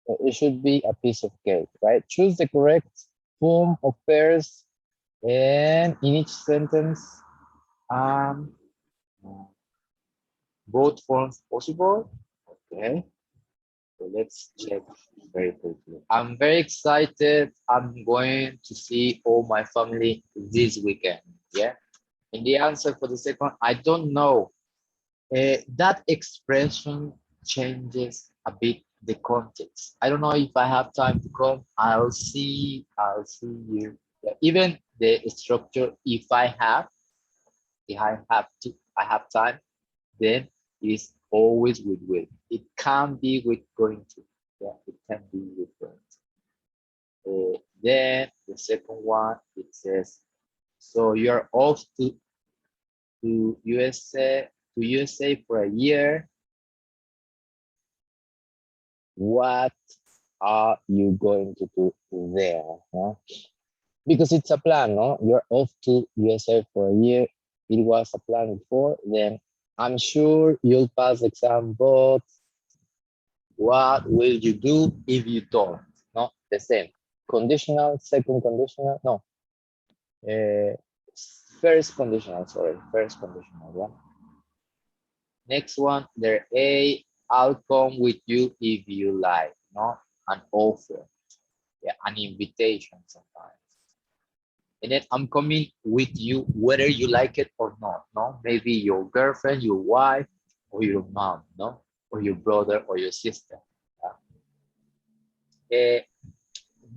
It should be a piece of cake, right? Choose the correct form of pairs and in each sentence, um, both forms possible. Okay, so let's check very quickly. I'm very excited. I'm going to see all my family this weekend. Yeah. And the answer for the second, I don't know. That expression changes a bit the context. I don't know if I have time to come. I'll see you. Yeah, even the structure, if I have time, then it is always with will. It can be with going to. Yeah, it can be with going to. Then the second one, it says, so you're off to USA for a year. What are you going to do there? Huh? Because it's a plan, no? You're off to USA for a year. It was a plan before. Then I'm sure you'll pass the exam, but what will you do if you don't? No, the same. Conditional, second conditional, no. Uh, first conditional, sorry, first conditional, yeah. Next one, there A, I'll come with you if you like, no? An offer, yeah, an invitation sometimes. And then I'm coming with you whether you like it or not, no? Maybe your girlfriend, your wife, or your mom, no? Or your brother or your sister. Yeah.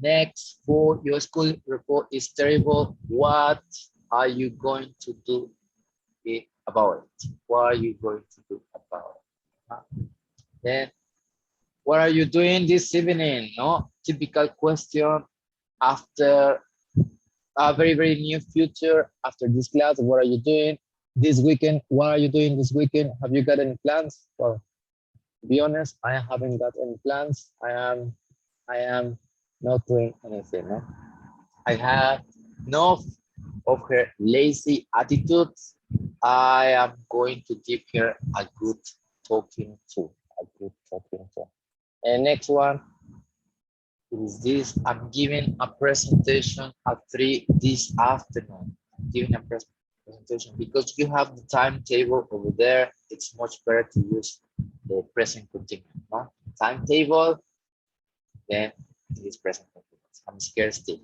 Next, for your school report is terrible. What are you going to do about it? What are you going to do about it? Then, what are you doing this evening? No, typical question after a very, very near future. After this class, what are you doing this weekend? What are you doing this weekend? Have you got any plans? Well, to be honest, I haven't got any plans. I am not doing anything. No? I have enough of her lazy attitudes. I am going to give her a good talking to. A good talking to. And next one is this. I'm giving a presentation at 3 this afternoon. I'm giving a presentation because you have the timetable over there. It's much better to use the present continuous. No? Timetable, then it is present continuous. I'm scared still.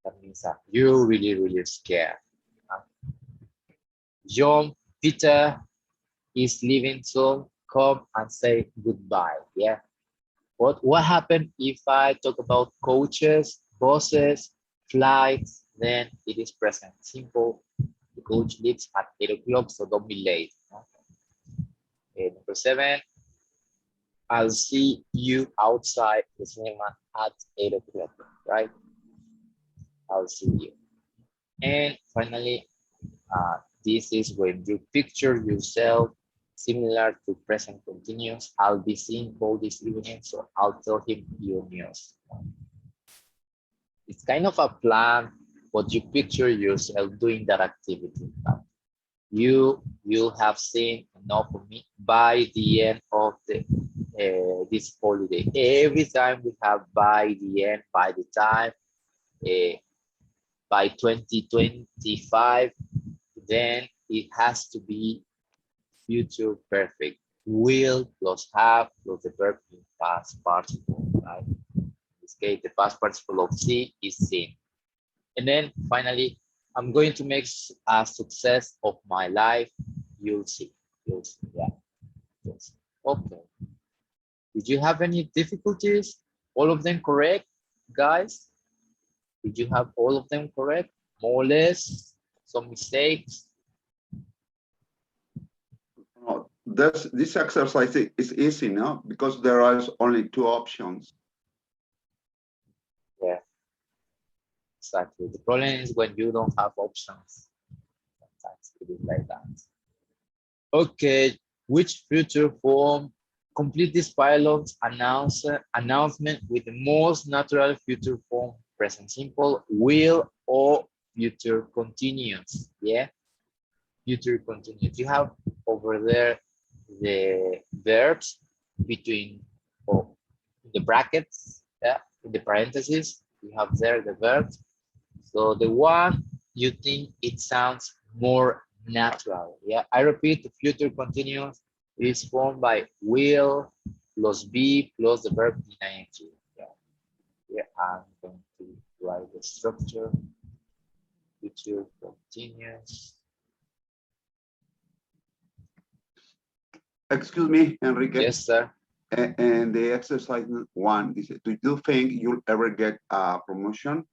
That means that you're really, really scared. John Peter is leaving soon. Come and say goodbye. Yeah. What happened if I talk about coaches, bosses, flights? Then it is present simple. The coach leaves at 8 o'clock, so don't be late. Number 7, I'll see you outside the cinema at 8 o'clock, right? I'll see you. And finally, this is when you picture yourself similar to present continuous. I'll be seeing Paul this evening, so I'll tell him your news. It's kind of a plan, but you picture yourself doing that activity. You'll have seen enough of me by the end of this holiday. Every time we have by the end, by the time, by 2025, then it has to be future perfect. Will plus have plus the verb in past participle, right? In this case, the past participle of see is seen. And then finally, I'm going to make a success of my life. You'll see. You'll see. Yeah. Yes. Okay. Did you have any difficulties? All of them correct, guys? Did you have all of them correct? More or less? Some mistakes? This exercise is easy, no? Because there are only 2 options. Yeah. Exactly. The problem is when you don't have options. Sometimes it is like that. Okay, which future form complete this pilot's announcement with the most natural future form, present simple, will, or future continuous? Yeah, future continuous. You have over there the verbs between or the brackets, yeah, in the parentheses, we have there the verb. So the one you think it sounds more natural. Yeah, I repeat, the future continuous is formed by will plus be plus the verb ing. Yeah, yeah, I'm going to write the structure. Future continuous. Excuse me, Enrique. Yes, sir. And the exercise one is, do you think you'll ever get a promotion?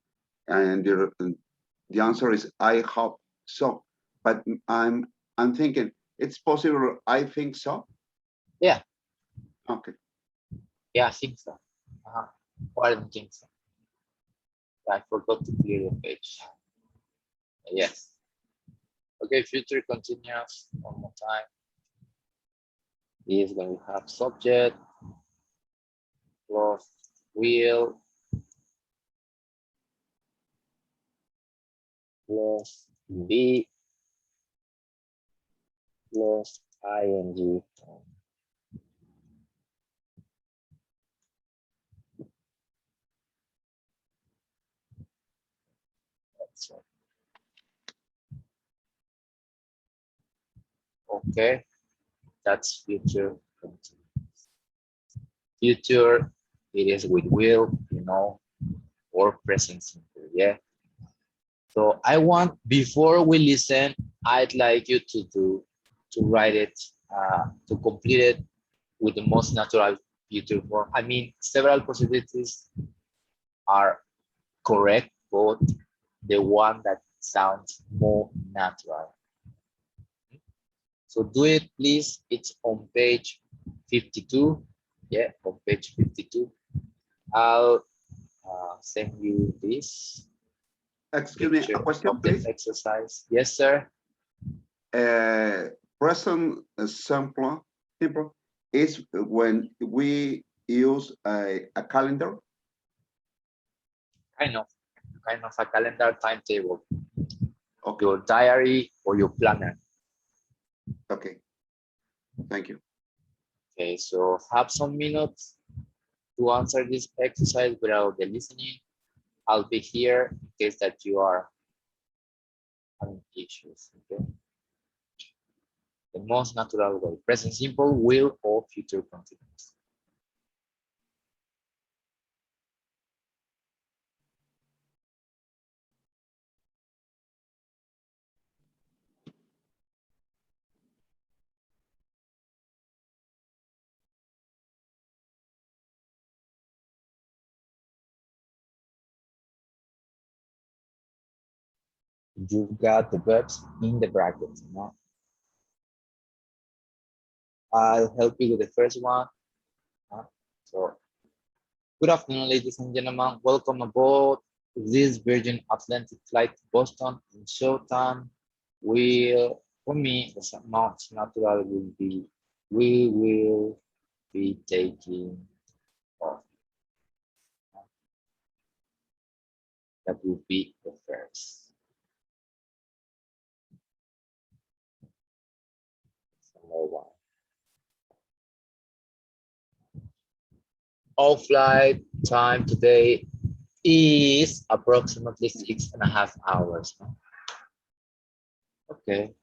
And the answer is, I hope so. But I'm thinking, it's possible, I think so? Yeah. Okay. Yeah, I think so. Why don't think so? I forgot to clear the page. Yes. Okay, future continuous one more time. Is going to have subject plus will plus be plus ing. That's it. Okay, that's future continuous. Future, it is with will, you know, or present simple. Yeah. So I want, before we listen, I'd like you to write it, to complete it with the most natural future form. I mean, several possibilities are correct, but the one that sounds more natural. So do it, please. It's on page 52. Yeah, on page 52. I'll send you this Excuse me, a picture question, of the please. exercise. Yes, sir. Present simple is when we use a calendar. Kind of a calendar timetable, Okay. your diary or your planner. Okay. Thank you. Okay, so have some minutes to answer this exercise without the listening. I'll be here in case that you are having issues. Okay. The most natural way, present simple, will, or future continuous. You've got the verbs in the brackets. You know? I'll help you with the first one. So, good afternoon, ladies and gentlemen. Welcome aboard this Virgin Atlantic flight to Boston in showtime. For me, the most natural will be, we will be taking off. That will be the first. Number one. Our flight time today is approximately 6.5 hours. Okay,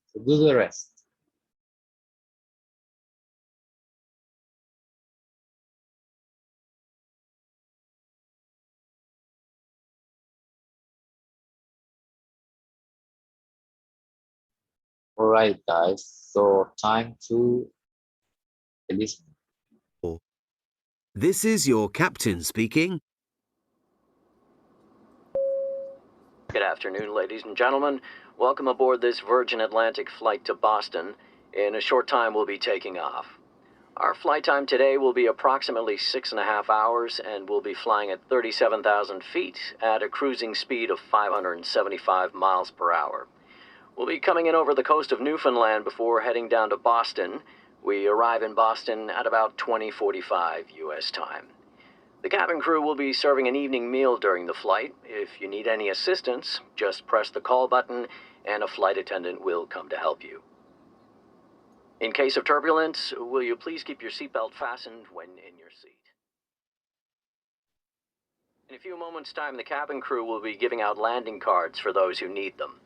so do the rest. All right, guys, so time to listen. This is your captain speaking. Good afternoon, ladies and gentlemen. Welcome aboard this Virgin Atlantic flight to Boston. In a short time, we'll be taking off. Our flight time today will be approximately 6.5 hours, and we'll be flying at 37,000 feet at a cruising speed of 575 miles per hour. We'll be coming in over the coast of Newfoundland before heading down to Boston. We arrive in Boston at about 20:45 U.S. time. The cabin crew will be serving an evening meal during the flight. If you need any assistance, just press the call button and a flight attendant will come to help you. In case of turbulence, will you please keep your seatbelt fastened when in your seat? In a few moments' time, the cabin crew will be giving out landing cards for those who need them.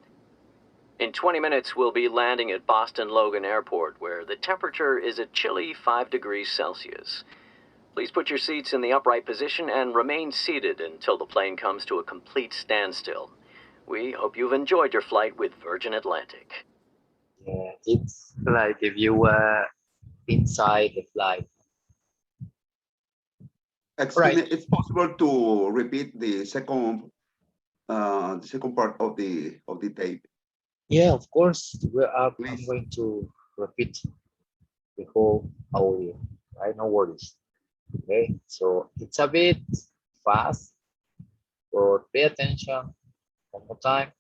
In 20 minutes, we'll be landing at Boston Logan Airport, where the temperature is a chilly 5 degrees Celsius. Please put your seats in the upright position and remain seated until the plane comes to a complete standstill. We hope you've enjoyed your flight with Virgin Atlantic. Yeah, it's like if you were inside the flight. Excuse me, Right. it's possible to repeat the second part of the tape. Yeah, of course. I'm Please. going to repeat the whole audio, right? No worries. Okay, so it's a bit fast, but pay attention one more time.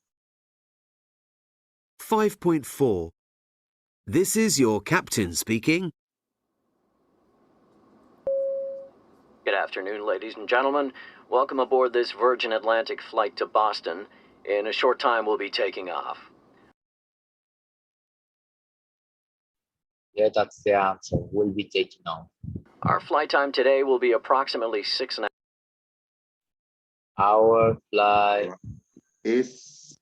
5.4. This is your captain speaking. Good afternoon, ladies and gentlemen. Welcome aboard this Virgin Atlantic flight to Boston. In a short time, we'll be taking off. Yeah, that's the answer. We'll be taking off. Our flight time today will be approximately 6.5 Our flight. Is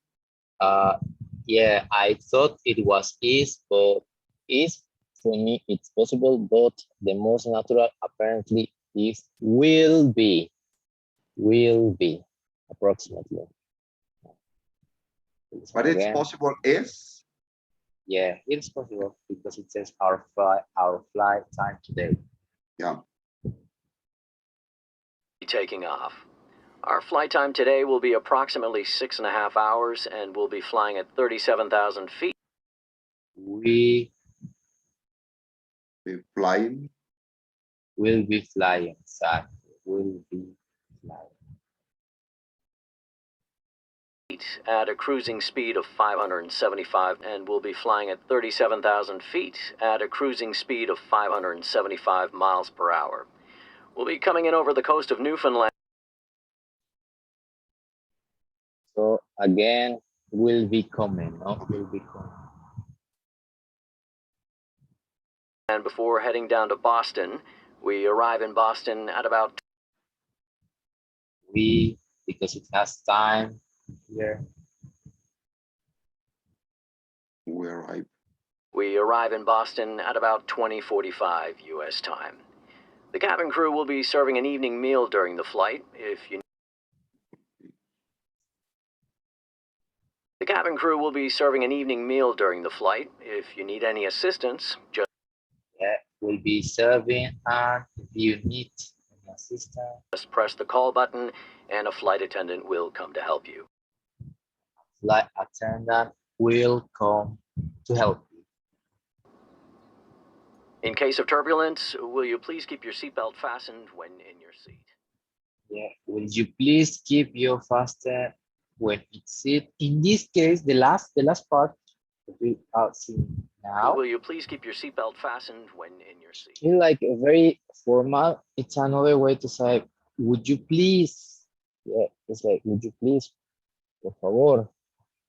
Yeah, I thought it was is, but is for me it's possible, but the most natural apparently is will be approximately. but it's Again, possible is yeah, it's possible because it says our flight time today. yeah. taking off. Our flight time today will be approximately 6.5 hours, and we'll be flying at 37,000 feet. We Be flying. will be flying, exactly. Will be flying. At a cruising speed of 575, and we'll be flying at 37,000 feet at a cruising speed of 575 miles per hour. We'll be coming in over the coast of Newfoundland. So again, will be coming, no? Will be coming. And before heading down to Boston, we arrive in Boston at about We, because it has time here. We arrive in Boston at about 20:45 U.S. time. The cabin crew will be serving an evening meal during the flight. The cabin crew will be serving an evening meal during the flight. If you need any assistance, just Yeah, will be serving, and if you need an assistant, press the call button and a flight attendant will come to help you. flight attendant will come to help you. In case of turbulence, will you please keep your seatbelt fastened when in your seat? Yeah, will you please keep your fasten when it's it? In this case, the last part that we are seeing now. Will you please keep your seatbelt fastened when in your seat? It's like a very formal. It's another way to say, would you please? Yeah, it's like, would you please, por favor?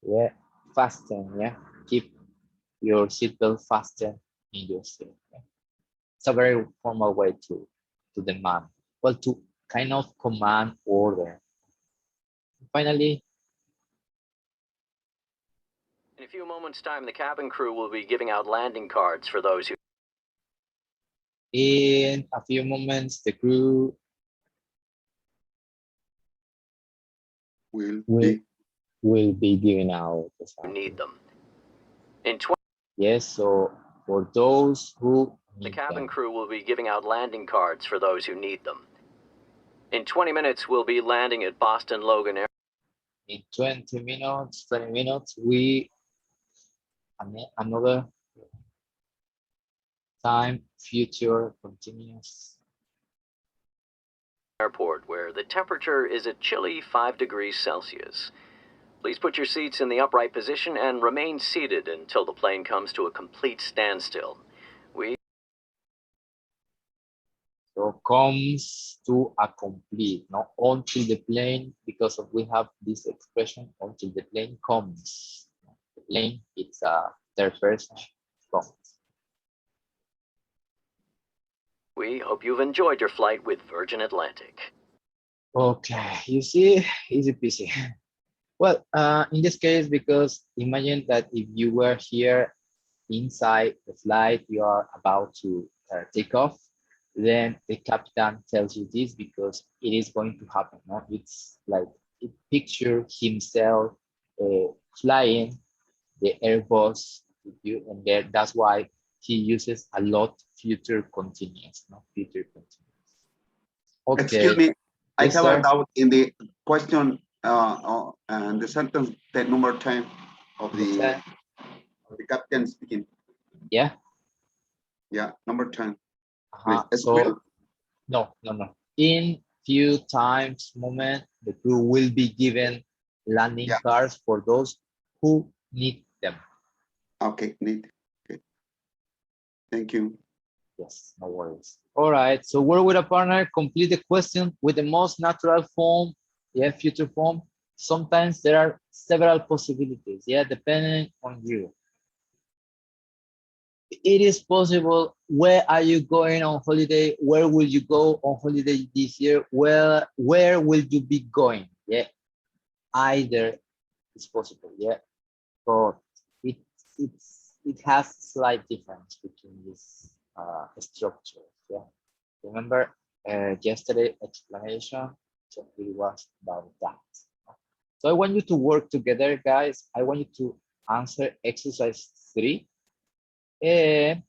Yeah, fasten. Yeah, keep your seatbelt fastened in your seat. Yeah. It's a very formal way to demand. Well, to kind of command order. Finally, in a few moments' time, the cabin crew will be giving out landing cards for those who. In a few moments, the crew will be giving out need them. Yes, so for those who the need cabin them. crew will be giving out landing cards for those who need them. In 20 minutes, we'll be landing at Boston Logan Airport. In 20 minutes, we another time future continuous. Airport, where the temperature is a chilly 5 degrees Celsius. Please put your seats in the upright position and remain seated until the plane comes to a complete standstill. So comes to a complete, not until the plane, because of we have this expression until the plane comes. The plane, it's a third person, comes. We hope you've enjoyed your flight with Virgin Atlantic. Okay, you see, easy peasy. Well, in this case, because imagine that if you were here inside the flight, you are about to take off, then the captain tells you this because it is going to happen. No? It's like it picture himself flying the Airbus with you, and there, that's why he uses a lot future continuous, no future continuous. Excuse Okay, me, I yes, have a sir. doubt in the question and the sentence number 10 of Understand? the captain speaking. Yeah. Yeah, number 10, please. So no, no, no. In few times moment, the crew will be given landing Yeah. cards for those who need them. Okay, neat. Okay. Thank you. Yes, no worries. All right. So work with a partner, complete the question with the most natural form, yeah, future form. Sometimes there are several possibilities, yeah, depending on you. It is possible. Where are you going on holiday? Where will you go on holiday this year? Where will you be going? Yeah, either is possible. Yeah, but it it has slight difference between these structures. Yeah, remember yesterday explanation. So it was about that. So I want you to work together, guys. I want you to answer exercise 3 and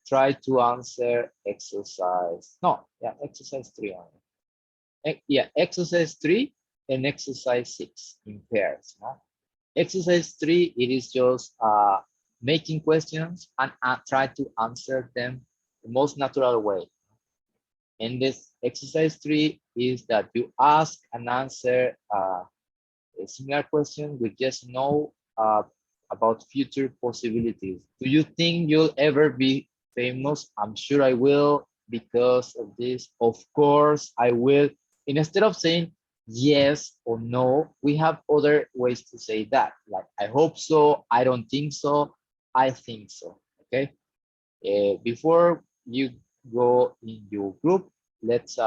try to answer exercise, no, yeah, exercise 3 only. Yeah, exercise 3 and exercise 6 in pairs. No? Exercise 3, it is just making questions and try to answer them the most natural way. And this exercise 3 is that you ask and answer a similar question with just no about future possibilities. Do you think you'll ever be famous? I'm sure I will because of this. Of course I will. And instead of saying yes or no, we have other ways to say that. Like, I hope so, I don't think so, I think so, okay? Before you go in your group, let's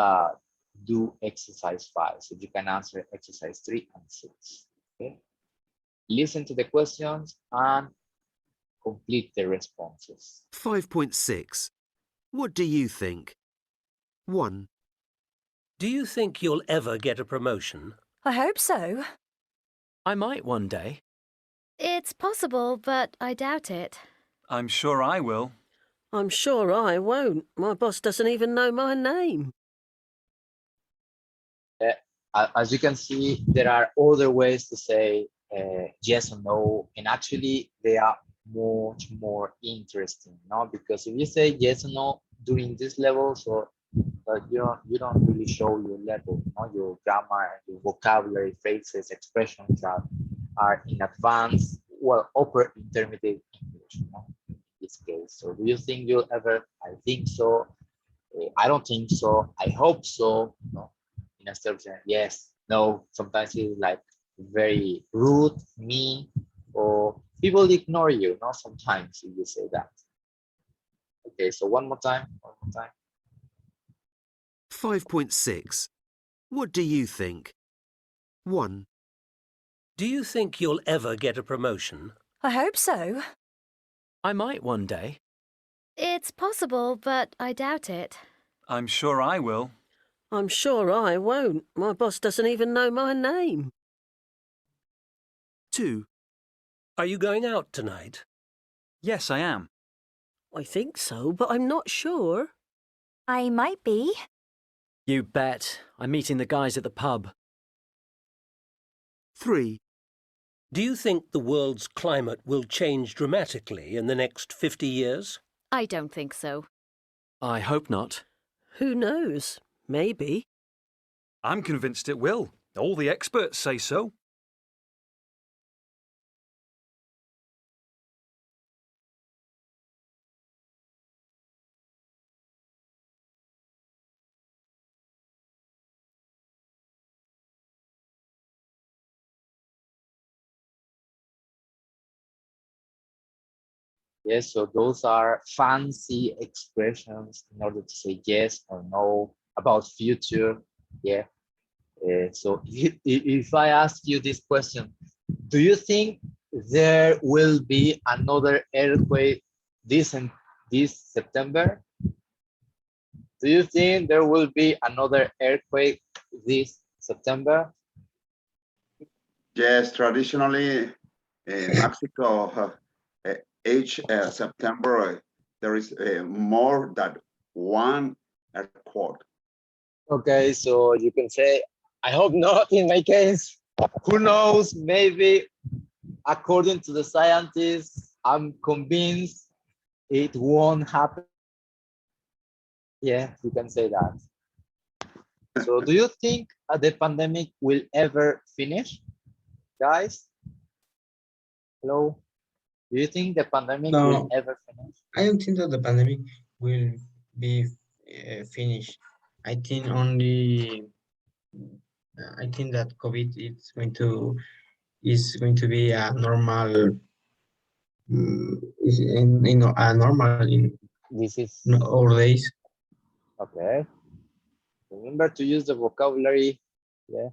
do exercise 5. So you can answer exercise 3 and 6, okay? Listen to the questions and complete the responses. 5.6. What do you think? 1, Do you think you'll ever get a promotion? I hope so. I might one day. It's possible, but I doubt it. I'm sure I will. I'm sure I won't. My boss doesn't even know my name. As you can see, there are other ways to say yes or no, and actually they are much more interesting, no? Because if you say yes or no during this level, so you don't really show your level, no? Your grammar, your vocabulary, phrases, expressions that are in advanced, well, upper intermediate English, no? In this case. So do you think you'll ever? I think so. I don't think so. I hope so. No. Instead of saying yes, no, sometimes it's like very rude, mean, or people ignore you, no? Sometimes if you say that. Okay, so one more time. 5.6. What do you think? 1, Do you think you'll ever get a promotion? I hope so. I might one day. It's possible, but I doubt it. I'm sure I will. I'm sure I won't. My boss doesn't even know my name. 2, Are you going out tonight? Yes, I am. I think so, but I'm not sure. I might be. You bet. I'm meeting the guys at the pub. 3, Do you think the world's climate will change dramatically in the next 50 years? I don't think so. I hope not. Who knows? Maybe. I'm convinced it will. All the experts say so. Yes, so those are fancy expressions in order to say yes or no about future. Yeah. So if I ask you this question, do you think there will be another earthquake this September? Do you think there will be another earthquake this September? Yes, traditionally in Mexico, each September, there is more than one earthquake. Okay, so you can say, I hope not in my case. Who knows? Maybe according to the scientists, I'm convinced it won't happen. Yeah, you can say that. So do you think the pandemic will ever finish, guys? Hello? Do you think the pandemic will No, ever finish? I don't think that the pandemic will be finished. I think only I think that COVID is going to be a normal is in a normal in This is our days. okay. Remember to use the vocabulary. Yeah,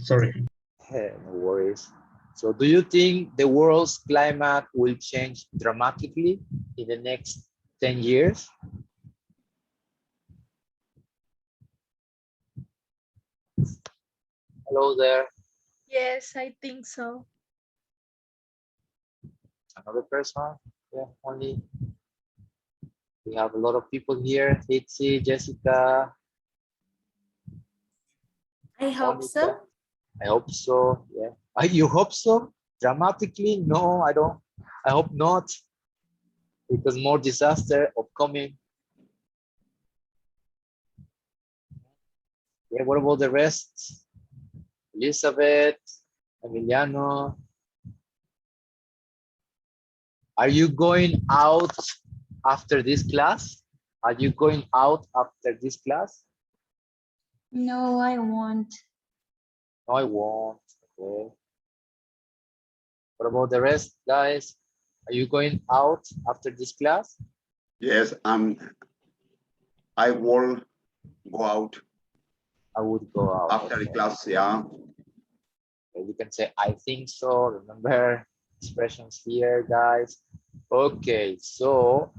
Sorry. no worries. So do you think the world's climate will change dramatically in the next 10 years? Hello there. Yes, I think so. Another person? Yeah, only we have a lot of people here. Itzy, Jessica, I hope so. Monica. I hope so. Yeah. You hope so? Dramatically? No, I don't. I hope not. Because more disaster upcoming. Yeah, what about the rest? Elizabeth, Emiliano. Are you going out after this class? Are you going out after this class? No, I won't. No, I won't. Okay. What about the rest, guys? Are you going out after this class? Yes, I will go out I would go out. after the Okay. class, yeah. You can say, I think so. Remember expressions here, guys. Okay, so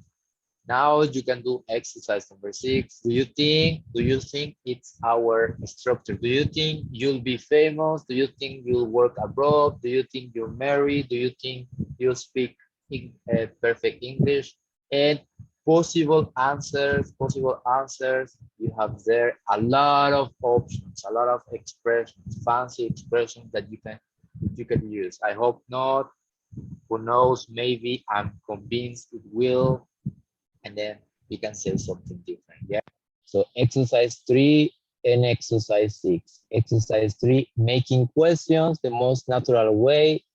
now you can do exercise number 6. Do you think it's our structure? Do you think you'll be famous? Do you think you'll work abroad? Do you think you're married? Do you think you speak in perfect English? And possible answers, you have there a lot of options, a lot of expressions, fancy expressions that you can use. I hope not. Who knows? Maybe I'm convinced it will, and then we can say something different. Yeah. So exercise 3 and exercise 6. Exercise 3, making questions the most natural way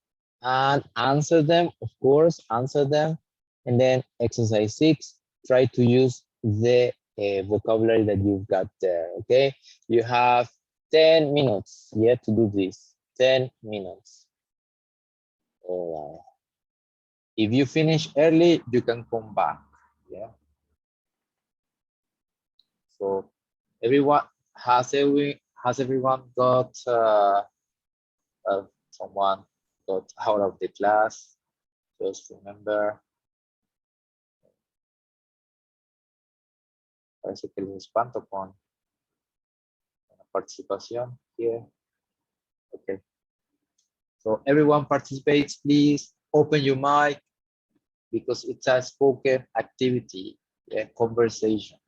and answer them, of course, answer them. And then exercise 6, try to use the vocabulary that you've got there, okay? You have 10 minutes, yeah, to do this, 10 minutes. All right. If you finish early, you can come back, yeah? So has everyone got someone got out of the class? Just remember. Parece que les espanto con la participación here. Okay. So everyone participates, please open your mic because it's a spoken activity, a conversation.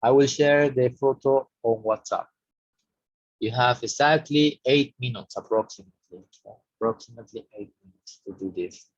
I will share the photo on WhatsApp. You have exactly 8 minutes approximately. Approximately 8 minutes to do this.